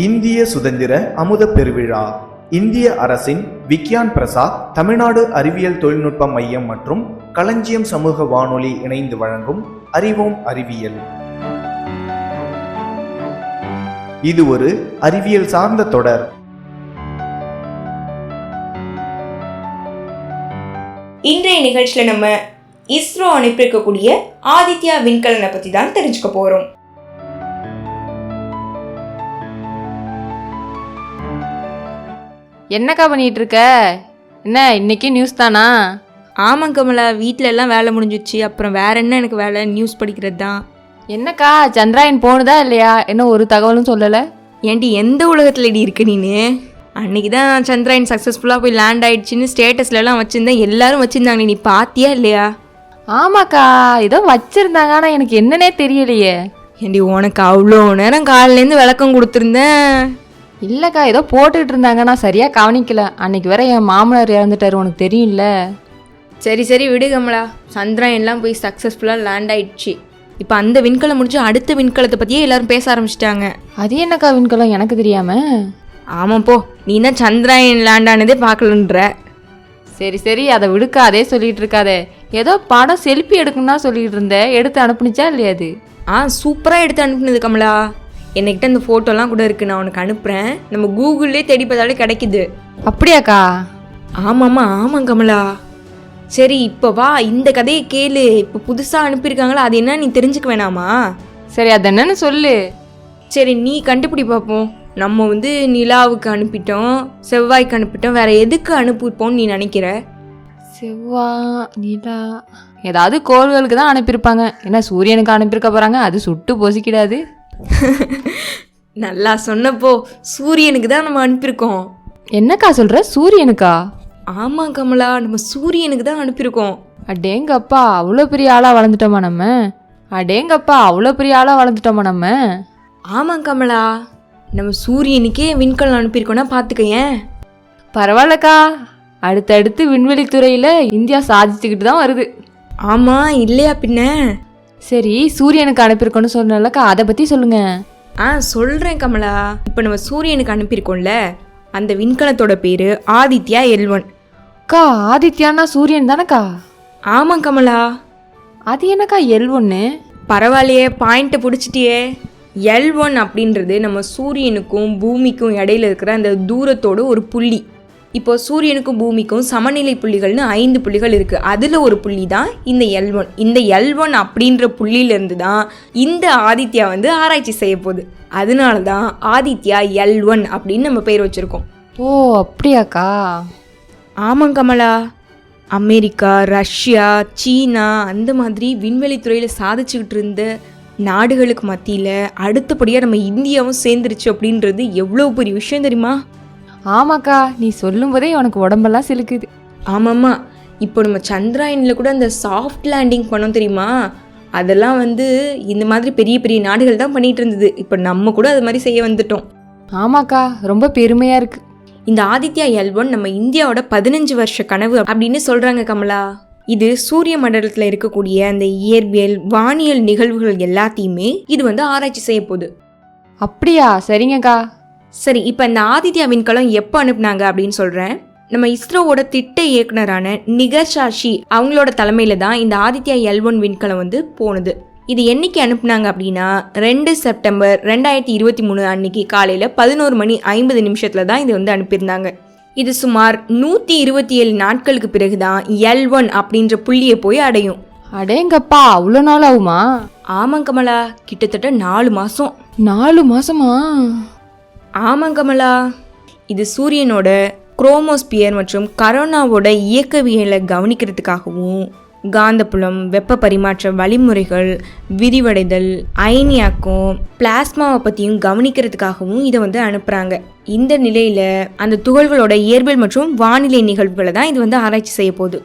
இந்திய சுதந்திர அமுத பெருவிழா இந்திய அரசின் விக்யான் பிரசாத், தமிழ்நாடு அறிவியல் தொழில்நுட்ப மையம் மற்றும் களஞ்சியம் சமூக வானொலி இணைந்து வழங்கும் அறிவோம் அறிவியல். இது ஒரு அறிவியல் சார்ந்த தொடர். இன்றைய நிகழ்ச்சியில் நம்ம இஸ்ரோ அனுப்பியிருக்கக்கூடிய ஆதித்யா விண்கலனை பற்றி தான் தெரிஞ்சுக்க போகிறோம். என்னக்கா பண்ணிட்டு இருக்க? என்ன இன்னைக்கு நியூஸ் தானா? ஆமாம் கமலா, வீட்டில எல்லாம் வேலை முடிஞ்சிச்சு. அப்புறம் வேற என்ன எனக்கு வேலை? நியூஸ் படிக்கிறது தான். என்னக்கா சந்திராயன் போனதா இல்லையா? என்ன ஒரு தகவலும் சொல்லலை. ஏன்டி எந்த உலகத்தில் இடி இருக்கு நீனு? அன்னைக்கு தான் சந்திராயன் சக்ஸஸ்ஃபுல்லாக போய் லேண்ட் ஆயிடுச்சுன்னு ஸ்டேட்டஸ்லலாம் வச்சுருந்தேன், எல்லாரும் வச்சுருந்தாங்க. நீ பார்த்தியா இல்லையா? ஆமாக்கா, ஏதோ வச்சிருந்தாங்க, ஆனால் எனக்கு என்னன்னே தெரியலையே. ஏண்டி உனக்கு அவ்வளோ நேரம் காலிலேருந்து விளக்கம் கொடுத்துருந்தேன். இல்லைக்கா, ஏதோ போட்டுக்கிட்டு இருந்தாங்க, நான் சரியாக கவனிக்கல. அன்னைக்கு வேற என் மாமனார் இறந்துட்டாரு, உனக்கு தெரியும்ல. சரி சரி விடு கமலா, சந்திராயன்லாம் போய் சக்ஸஸ்ஃபுல்லாக லேண்ட் ஆயிடுச்சு. இப்போ அந்த விண்கலம் முடிச்சு அடுத்த விண்கலத்தை பற்றியே எல்லாரும் பேச ஆரம்பிச்சிட்டாங்க. அது என்னக்கா விண்கலம் எனக்கு தெரியாம? ஆமாம் போ, நீ தான் சந்திராயன் லேண்ட் ஆனதே பார்க்கலன்ற. சரி சரி, அதை விடுக்கா, அதே சொல்லிட்டு இருக்காதே. ஏதோ படம் செல்ஃபி எடுக்கணும்னா சொல்லிட்டு இருந்தேன், எடுத்து அனுப்புனிச்சா இல்லையா? அது சூப்பராக எடுத்து அனுப்புனது கமலா. என்கிட்ட அந்த ஃபோட்டோலாம் கூட இருக்குது, நான் உனக்கு அனுப்புகிறேன். நம்ம கூகுள்லேயே தேடி பார்த்தாலே கிடைக்குது. அப்படியாக்கா? ஆமாம் கமலா. சரி இப்போ வா, இந்த கதையை கேளு. இப்போ புதுசாக அனுப்பியிருக்காங்களா, அது என்ன நீ தெரிஞ்சுக்க வேணாமா? சரி, அது என்னன்னு சொல்லு. சரி நீ கண்டுபிடி பார்ப்போம். நம்ம நிலாவுக்கு அனுப்பிட்டோம், செவ்வாய்க்கு அனுப்பிட்டோம், வேற எதுக்கு அனுப்பிப்போம்னு நீ நினைக்கிற? செவ்வாய், நிலா, ஏதாவது கோள்களுக்கு தான் அனுப்பியிருப்பாங்க. ஏன்னா சூரியனுக்கு அனுப்பியிருக்க போகிறாங்க, அது சுட்டு பொசிக்கிடாது. நல்லா சொன்னப்போ, சூரியனுக்கு தான் நம்ம அனுப்பியிருக்கோம். என்னக்கா சொல்கிற? சூரியனுக்கா? ஆமாம் கமலா, நம்ம சூரியனுக்கு தான் அனுப்பியிருக்கோம். அடேங்கப்பா, அவ்வளோ பெரிய ஆளாக வளர்ந்துட்டோமா நம்ம? அடேங்கப்பா, அவ்வளோ பெரிய ஆளாக வளர்ந்துட்டோமா நம்ம? ஆமாம் கமலா, நம்ம சூரியனுக்கே விண்கலம் அனுப்பியிருக்கோன்னா பார்த்துக்கேன். பரவாயில்லக்கா, அடுத்தடுத்து விண்வெளித்துறையில் இந்தியா சாதிச்சுக்கிட்டு தான் வருது. ஆமாம் இல்லையா பின்ன? சரி, சூரியனுக்கு அனுப்பியிருக்கோன்னு சொன்னலக்கா, அதை பற்றி சொல்லுங்க. சொல்கிறேன் கமலா. இப்போ நம்ம சூரியனுக்கு அனுப்பியிருக்கோம்ல, அந்த விண்கலத்தோட பேர் ஆதித்யா L1. அக்கா, ஆதித்யானா சூரியன் தானக்கா? ஆமாம் கமலா. அது என்னக்கா L1? பரவாயில்லையே, பாயிண்ட்டை பிடிச்சிட்டியே. L1 அப்படின்றது நம்ம சூரியனுக்கும் பூமிக்கும் இடையில இருக்கிற அந்த தூரத்தோட ஒரு புள்ளி. இப்போ சூரியனுக்கும் பூமிக்கும் சமநிலை புள்ளிகள்னு 5 புள்ளிகள் இருக்குது. அதில் ஒரு புள்ளி தான் இந்த L1. இந்த L1 அப்படின்ற புள்ளியிலேருந்து தான் இந்த ஆதித்யா ஆராய்ச்சி செய்ய போகுது. அதனால தான் ஆதித்யா L1 அப்படின்னு நம்ம பேர் வச்சுருக்கோம். ஓ அப்படியாக்கா? ஆமாம் கமலா. அமெரிக்கா, ரஷ்யா, சீனா அந்த மாதிரி விண்வெளித்துறையில் சாதிச்சுக்கிட்டு இருந்த நாடுகளுக்கு மத்தியில் அடுத்தபடியாக நம்ம இந்தியாவும் சேர்ந்துருச்சு அப்படின்றது எவ்வளோ பெரிய விஷயம் தெரியுமா? ஆமாக்கா, நீ சொல்லும் போதே உனக்கு உடம்பெல்லாம் சிலுக்குது. ஆமாம்மா, இப்போ நம்ம சந்திராயனில் கூட அந்த சாஃப்ட் லேண்டிங் பண்ணோம் தெரியுமா? அதெல்லாம் இந்த மாதிரி பெரிய பெரிய நாடுகள் தான் பண்ணிகிட்டு இருந்தது. இப்போ நம்ம கூட அது மாதிரி செய்ய வந்துட்டோம். ஆமாக்கா, ரொம்ப பெருமையாக இருக்குது. இந்த ஆதித்யா L1 நம்ம இந்தியாவோட 15 வருஷ கனவு அப்படின்னு சொல்கிறாங்க கமலா. இது சூரிய மண்டலத்தில் இருக்கக்கூடிய அந்த இயற்பியல் வானியல் நிகழ்வுகள் எல்லாத்தையுமே இது ஆராய்ச்சி செய்ய போகுது. அப்படியா? சரிங்கக்கா. சரி, இப்போ இந்த ஆதித்யா விண்கலம் எப்போ அனுப்புனாங்க அப்படின்னு சொல்கிறேன். நம்ம இஸ்ரோவோட திட்ட இயக்குனரான நிகர் சாஷி அவங்களோட தலைமையில் தான் இந்த ஆதித்யா L1 விண்கலம் போனது. இது என்னைக்கு அனுப்புனாங்க அப்படின்னா 2 செப்டம்பர் 2023 அன்னைக்கு காலையில் 11:50 தான் இது அனுப்பியிருந்தாங்க. இது சுமார் 127 நாட்களுக்கு பிறகு தான் L1 அப்படின்ற புள்ளியை போய் அடையும். அடேங்கப்பா, அவ்வளோ நாள் ஆகுமா? ஆமாம் கமலா, கிட்டத்தட்ட 4 மாதம். 4 மாதமா? ஆமாம் கமலா. இது சூரியனோட குரோமோஸ்பியர் மற்றும் கரோனாவோட இயக்கவியலை கவனிக்கிறதுக்காகவும் காந்தப்புலம், வெப்ப பரிமாற்ற வழிமுறைகள், விரிவடைதல், அயனியாக்கம், பிளாஸ்மாவை பற்றியும் கவனிக்கிறதுக்காகவும் இதை அனுப்புகிறாங்க. இந்த நிலையில் அந்த துகள்களோட இயற்பியல் மற்றும் வானிலை நிகழ்வுகளை தான் இது ஆராய்ச்சி செய்ய போகுது.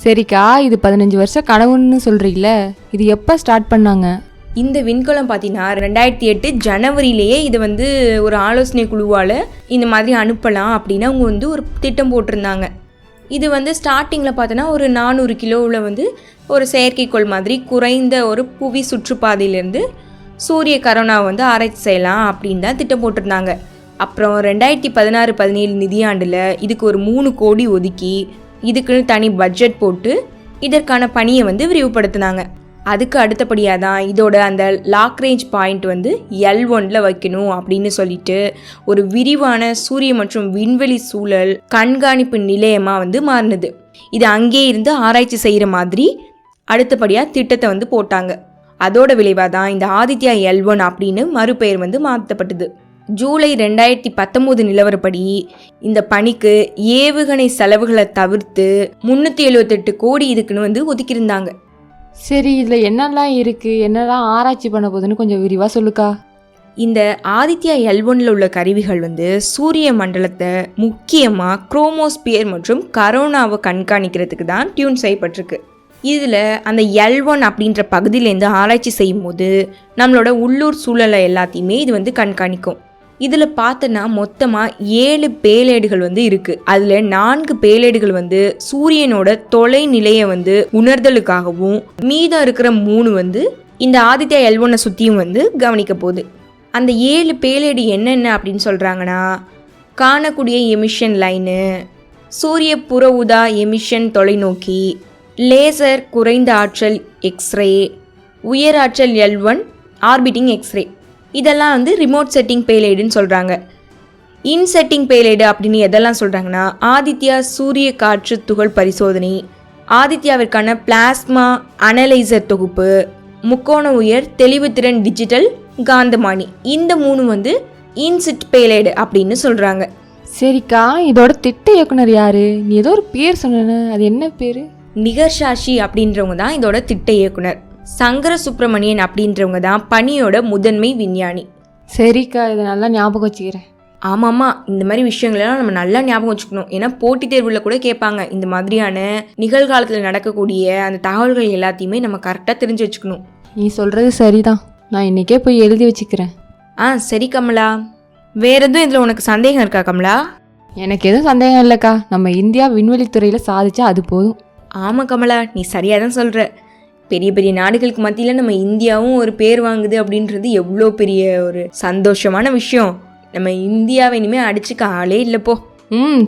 சரிக்கா, இது 15 வருஷம் கனவுன்னு சொல்கிறீங்கள, இது எப்போ ஸ்டார்ட் பண்ணாங்க? இந்த விண்கலம் பார்த்தீங்கன்னா 2008 ஜனவரியிலேயே இது ஒரு ஆலோசனை குழுவால் இந்த மாதிரி அனுப்பலாம் அப்படின்னு அவங்க ஒரு திட்டம் போட்டிருந்தாங்க. இது ஸ்டார்டிங்கில் பார்த்தோன்னா ஒரு 400 கிலோவில் ஒரு செயற்கைக்கோள் மாதிரி குறைந்த ஒரு புவி சுற்றுப்பாதையிலேருந்து சூரிய கரோனாவை வந்து ஆராய்ச்சி செய்யலாம் அப்படின்னு தான் திட்டம் போட்டிருந்தாங்க. அப்புறம் 2016-17 நிதியாண்டில் இதுக்கு ஒரு 3 கோடி ஒதுக்கி இதுக்குன்னு தனி பட்ஜெட் போட்டு இதற்கான பணியை வந்து விரிவுபடுத்தினாங்க. அதுக்கு அடுத்தபடியாக தான் இதோட அந்த லாங் ரேஞ்ச் பாயிண்ட் வந்து L1 வைக்கணும் அப்படின்னு சொல்லிட்டு ஒரு விரிவான சூரிய மற்றும் விண்வெளி சூழல் கண்காணிப்பு நிலையமாக வந்து மாறினது. இது அங்கே இருந்து ஆராய்ச்சி செய்கிற மாதிரி அடுத்தபடியாக திட்டத்தை வந்து போட்டாங்க. அதோட விளைவாக தான் இந்த ஆதித்யா L1 அப்படின்னு மறுபெயர் வந்து மாற்றப்பட்டது. ஜூலை 2019 நிலவரப்படி இந்த பணிக்கு ஏவுகணை செலவுகளை தவிர்த்து 378 கோடி இதுக்குன்னு வந்து ஒதுக்கியிருந்தாங்க. சரி, இதில் என்னெல்லாம் இருக்குது, என்னெல்லாம் ஆராய்ச்சி பண்ண போகுதுன்னு கொஞ்சம் விரிவாக சொல்லுக்கா. இந்த ஆதித்யா L1 உள்ள கருவிகள் வந்து சூரிய மண்டலத்தை முக்கியமாக குரோமோஸ்பியர் மற்றும் கரோனாவை கண்காணிக்கிறதுக்கு தான் டியூன் செய்யப்பட்டிருக்கு. இதில் அந்த L1 அப்படின்ற பகுதியிலேருந்து ஆராய்ச்சி செய்யும் போது நம்மளோட உள்ளூர் சூழலை எல்லாத்தையுமே இது வந்து கண்காணிக்கும். இதில் பார்த்தோன்னா மொத்தமாக 7 பேலேடுகள் வந்து இருக்குது. அதில் 4 பேலேடுகள் வந்து சூரியனோட தொலைநிலையை வந்து உணர்தலுக்காகவும் மீதம் இருக்கிற 3 வந்து இந்த ஆதித்யா L1 சுற்றியும் வந்து கவனிக்க போகுது. அந்த 7 பேலேடு என்னென்ன அப்படின்னு சொல்கிறாங்கன்னா, காணக்கூடிய எமிஷன் லைனு, சூரிய புற ஊதா எமிஷன் தொலைநோக்கி, லேசர் குறைந்த ஆற்றல் எக்ஸ்ரே, உயர் ஆற்றல் L1 ஆர்பிட்டிங் எக்ஸ்ரே, இதெல்லாம் வந்து ரிமோட் செட்டிங் பேலேடுன்னு சொல்கிறாங்க. இன் செட்டிங் பேலேடு அப்படின்னு எதெல்லாம் சொல்கிறாங்கன்னா, ஆதித்யா சூரிய காற்று துகள் பரிசோதனை, ஆதித்யாவிற்கான பிளாஸ்மா அனலைசர் தொகுப்பு, முக்கோண உயர் தெளிவுத்திறன் டிஜிட்டல் காந்தமானி, இந்த 3 வந்து இன்சிட் பேலேடு அப்படின்னு சொல்கிறாங்க. சரிக்கா, இதோட திட்ட இயக்குனர் யாரு? நீ ஏதோ ஒரு பேர் சொன்ன, அது என்ன பேர்? நிகர்ஷாஷி அப்படின்றவங்க தான் இதோட திட்ட இயக்குனர். சங்கர சுப்பிரமணியன் அப்படின்றவங்க தான் பணியோட முதன்மை விஞ்ஞானி. சரிக்கா, இதை நல்லா ஞாபகம் வச்சுக்கிறேன். ஆமாம்மா, இந்த மாதிரி விஷயங்களெல்லாம் நம்ம நல்லா ஞாபகம் வச்சுக்கணும். ஏன்னா போட்டித் தேர்வில் கூட கேட்பாங்க. இந்த மாதிரியான நிகழ்காலத்தில் நடக்கக்கூடிய அந்த தகவல்கள் எல்லாத்தையுமே நம்ம கரெக்டாக தெரிஞ்சு வச்சுக்கணும். நீ சொல்கிறது சரிதான், நான் இன்றைக்கே போய் எழுதி வச்சுக்கிறேன். சரி கமலா, வேற எதுவும் இதில் உனக்கு சந்தேகம் இருக்கா கமலா? எனக்கு எதுவும் சந்தேகம் இல்லைக்கா. நம்ம இந்தியா விண்வெளித்துறையில் சாதிச்சா அது போதும். ஆமாம் கமலா, நீ சரியாக தான் சொல்கிற. பெரிய பெரிய நாடுகளுக்கு மத்தியில் நம்ம இந்தியாவும் ஒரு பேர் வாங்குது அப்படின்றது எவ்வளோ பெரிய ஒரு சந்தோஷமான விஷயம். நம்ம இந்தியாவை இனிமேல் அடிச்சுக்க ஆளே இல்லைப்போ.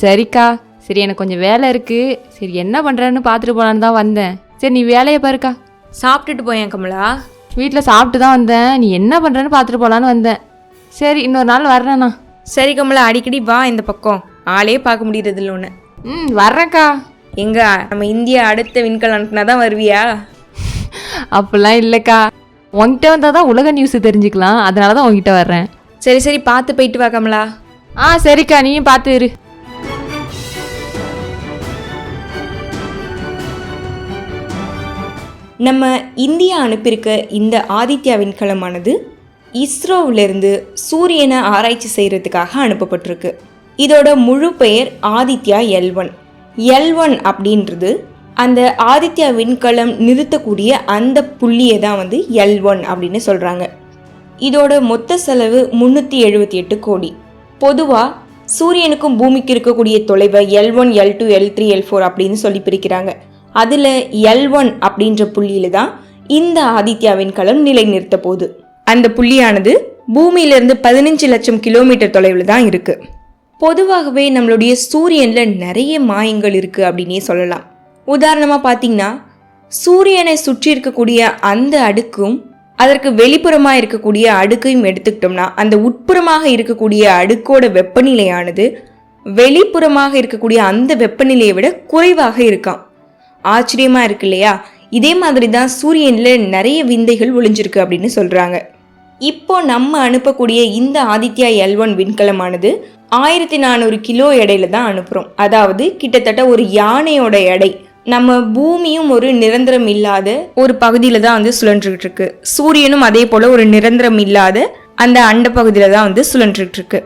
சரிக்கா. சரி, எனக்கு கொஞ்சம் வேலை இருக்குது. சரி, என்ன பண்ணுறேன்னு பார்த்துட்டு போகலான்னு தான் வந்தேன். சரி, நீ வேலையை பாருக்கா. சாப்பிட்டுட்டு போயேன் கமலா. வீட்டில் சாப்பிட்டு தான் வந்தேன். நீ என்ன பண்ணுறேன்னு பார்த்துட்டு போகலான்னு வந்தேன். சரி, இன்னொரு நாள் வர்றேண்ணா. சரி கமலா, அடிக்கடி வா இந்த பக்கம். ஆளே பார்க்க முடியறதில்ல ஒன்று. வர்றேன்க்கா. எங்க நம்ம இந்தியா அடுத்த விண்கலம் அனுப்புனா தான் வருவியா? அப்படிலாம் இல்லைக்கா, உங்ககிட்ட வந்தால் தான் உலக நியூஸ் தெரிஞ்சுக்கலாம். அதனால தான் உங்ககிட்ட வர்றேன். சரி சரி, பார்த்து போயிட்டு வா கமலா. சரிக்கா, நீயும் பார்த்து இரு. நம்ம இந்தியா அனுப்பியிருக்க இந்த ஆதித்யா விண்கலமானது இஸ்ரோவிலிருந்து சூரியனை ஆராய்ச்சி செய்கிறதுக்காக அனுப்பப்பட்டிருக்கு. இதோட முழு பெயர் ஆதித்யா L1. L1 அப்படின்றது அந்த ஆதித்யா விண்கலம் நிறுத்தக்கூடிய அந்த புள்ளியை தான் வந்து L1 அப்படின்னு சொல்கிறாங்க. இதோட மொத்த செலவு 378 கோடி. பொதுவாக சூரியனுக்கும் பூமிக்கு இருக்கக்கூடிய தொலைவை L1, L2, L3, L4 அப்படின்னு சொல்லி பிரிக்கிறாங்க. அதில் L1 அப்படின்ற புள்ளியில தான் இந்த ஆதித்யா விண்கலம் நிலைநிறுத்த போகுது. அந்த புள்ளியானது பூமியிலிருந்து 15 லட்சம் கிலோமீட்டர் தொலைவில் தான் இருக்குது. பொதுவாகவே நம்மளுடைய சூரியனில் நிறைய மாயங்கள் இருக்குது அப்படின்னே சொல்லலாம். உதாரணமாக பார்த்தீங்கன்னா, சூரியனை சுற்றி இருக்கக்கூடிய அந்த அடுக்கும் அதற்கு வெளிப்புறமாக இருக்கக்கூடிய அடுக்கையும் எடுத்துக்கிட்டோம்னா, அந்த உட்புறமாக இருக்கக்கூடிய அடுக்கோட வெப்பநிலையானது வெளிப்புறமாக இருக்கக்கூடிய அந்த வெப்பநிலையை விட குறைவாக இருக்காம். ஆச்சரியமாக இருக்கு இல்லையா? இதே மாதிரி தான் சூரியனில் நிறைய விந்தைகள் ஒளிஞ்சிருக்கு அப்படின்னு சொல்கிறாங்க. இப்போ நம்ம அனுப்பக்கூடிய இந்த ஆதித்யா L1 விண்கலமானது 1400 கிலோ எடையில தான் அனுப்புகிறோம். அதாவது கிட்டத்தட்ட ஒரு யானையோட எடை. நம்ம பூமியும் ஒரு நிரந்தரம் இல்லாத ஒரு பகுதியில் தான் வந்து சுழன்றுகிட்டு இருக்கு. சூரியனும் அதே போல் ஒரு நிரந்தரம் இல்லாத அந்த அண்ட பகுதியில் தான் வந்து சுழன்றுகிட்டு இருக்கு.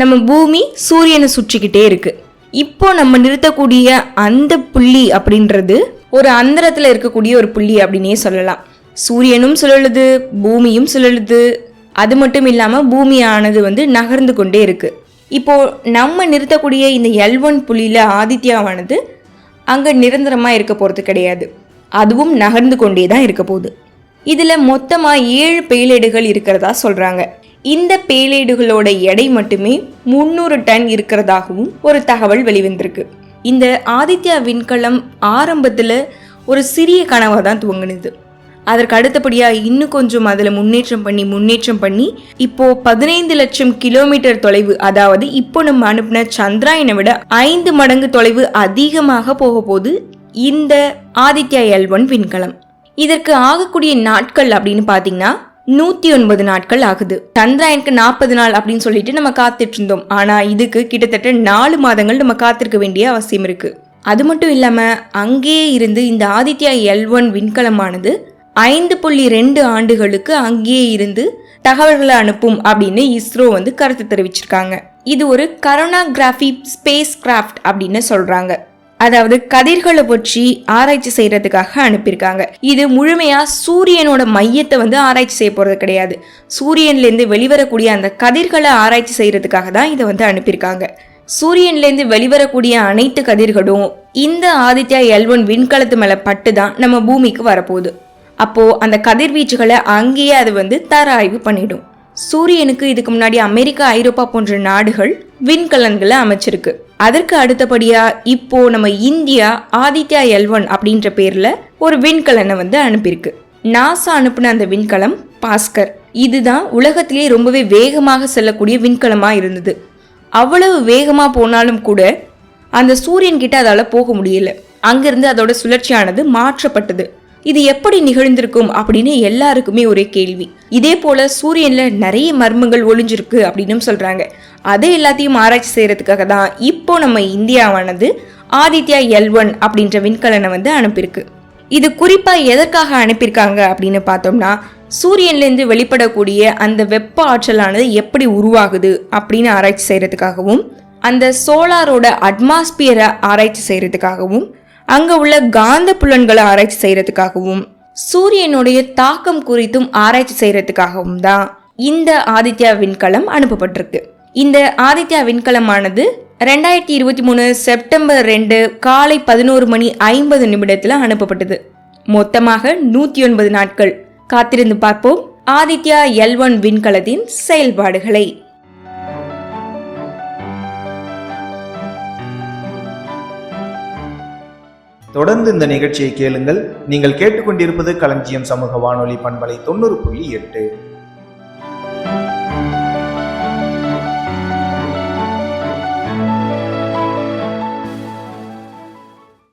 நம்ம பூமி சூரியனை சுற்றிக்கிட்டே இருக்கு. இப்போ நம்ம நிறுத்தக்கூடிய அந்த புள்ளி அப்படின்றது ஒரு அந்தரத்தில் இருக்கக்கூடிய ஒரு புள்ளி அப்படின்னே சொல்லலாம். சூரியனும் சுழலுது, பூமியும் சுழலுது. அது மட்டும் இல்லாமல் பூமியானது வந்து நகர்ந்து கொண்டே இருக்கு. இப்போ நம்ம நிறுத்தக்கூடிய இந்த L1 புள்ளியில் ஆதித்யாவானது அங்கே நிரந்தரமாக இருக்க போகிறது கிடையாது. அதுவும் நகர்ந்து கொண்டே தான் இருக்க போகுது. இதுல மொத்தமா 7 பேலேடுகள் இருக்கிறதா சொல்றாங்க. இந்த பேலேடுகளோட எடை மட்டுமே 300 டன் இருக்கிறதாகவும் ஒரு தகவல் வெளிவந்திருக்கு. இந்த ஆதித்யா விண்கலம் ஆரம்பத்துல ஒரு சிறிய கனவா தான் துவங்கினது. அதற்கு அடுத்தபடியா இன்னும் கொஞ்சம் அதுல முன்னேற்றம் பண்ணி இப்போ 15 லட்சம் கிலோமீட்டர் தொலைவு, அதாவது இப்போ நம்ம அனுப்பின சந்திராயனை விட 5 மடங்கு தொலைவு அதிகமாக போக போகுது இந்த ஆதித்யா L1 விண்கலம். இதற்கு ஆகக்கூடிய நாட்கள் அப்படின்னு பாத்தீங்கன்னா 109 நாட்கள் ஆகுது. சந்திராயனுக்கு 40 நாள் அப்படின்னு சொல்லிட்டு நம்ம காத்துட்டு இருந்தோம். ஆனா இதுக்கு கிட்டத்தட்ட 4 மாதங்கள் நம்ம காத்திருக்க வேண்டிய அவசியம் இருக்கு. அது மட்டும் இல்லாம அங்கேயே இருந்து இந்த ஆதித்யா L1 விண்கலமானது 5.2 ஆண்டுகளுக்கு அங்கேயே இருந்து தகவல்களை அனுப்பும் அப்படின்னு இஸ்ரோ கருத்து தெரிவிச்சிருக்காங்க. இது ஒரு கரோனாகிராஃபி ஸ்பேஸ் கிராஃப்ட் அப்படின்னு சொல்றாங்க. அதாவது கதிர்களை பற்றி ஆராய்ச்சி செய்யறதுக்காக அனுப்பியிருக்காங்க. இது முழுமையா சூரியனோட மையத்தை ஆராய்ச்சி செய்ய போறது கிடையாது. சூரியன்ல இருந்து வெளிவரக்கூடிய அந்த கதிர்களை ஆராய்ச்சி செய்யறதுக்காக தான் இதை அனுப்பியிருக்காங்க. சூரியன்ல இருந்து வெளிவரக்கூடிய அனைத்து கதிர்களும் இந்த ஆதித்யா L1 விண்கலத்து மேல பட்டு தான் நம்ம பூமிக்கு வரப்போகுது. அப்போ அந்த கதிர்வீச்சுகளை அங்கேயே அது தர ஆய்வு பண்ணிடும். சூரியனுக்கு இதுக்கு முன்னாடி அமெரிக்கா, ஐரோப்பா போன்ற நாடுகள் விண்கலன்களை அமைச்சிருக்கு. அதற்கு அடுத்தபடியா இப்போ நம்ம இந்தியா ஆதித்யா L1 அப்படின்ற பேர்ல ஒரு விண்கலனை அனுப்பியிருக்கு. நாசா அனுப்பின அந்த விண்கலம் பாஸ்கர். இதுதான் உலகத்திலேயே ரொம்பவே வேகமாக செல்லக்கூடிய விண்கலமா இருந்தது. அவ்வளவு வேகமா போனாலும் கூட அந்த சூரியன் கிட்ட அதால போக முடியல. அங்கிருந்து அதோட சுழற்சியானது மாற்றப்பட்டது. இது எப்படி நிகழ்ந்திருக்கும் அப்படின்னு எல்லாருக்குமே ஒரே கேள்வி. இதே போல சூரியன்ல நிறைய மர்மங்கள் ஒளிஞ்சிருக்கு அப்படின்னு சொல்றாங்க. அதை எல்லாத்தையும் ஆராய்ச்சி செய்யறதுக்காக தான் இப்போ நம்ம இந்தியாவானது ஆதித்யா L1 அப்படின்ற விண்கலனை அனுப்பியிருக்கு. இது குறிப்பா எதற்காக அனுப்பியிருக்காங்க அப்படின்னு பார்த்தோம்னா, சூரியன்ல இருந்து வெளிப்படக்கூடிய அந்த வெப்ப ஆற்றலானது எப்படி உருவாகுது அப்படின்னு ஆராய்ச்சி செய்யறதுக்காகவும், அந்த சோலாரோட அட்மாஸ்பியரை ஆராய்ச்சி செய்யறதுக்காகவும், அங்க உள்ள காந்த புலன்களை ஆராய்ச்சி செய்யறதுக்காகவும், சூரியனுடைய தாக்கம் குறித்தும் ஆராய்ச்சி செய்யறதுக்காகவும் தான் இந்த ஆதித்யா விண்கலம் அனுப்பப்பட்டிருக்கு. இந்த ஆதித்யா விண்கலமானது 2023 செப்டம்பர் 2 காலை 11:50 அனுப்பப்பட்டது. மொத்தமாக 109 நாட்கள். காத்திருந்து பார்ப்போம் ஆதித்யா L1 விண்கலத்தின் செயல்பாடுகளை. தொடர்ந்து இந்த நிகழ்ச்சியை கேளுங்கள். நீங்கள் கேட்டுக்கொண்டிருப்பது களஞ்சியம் சமூக வானொலி பண்பலை 90.8.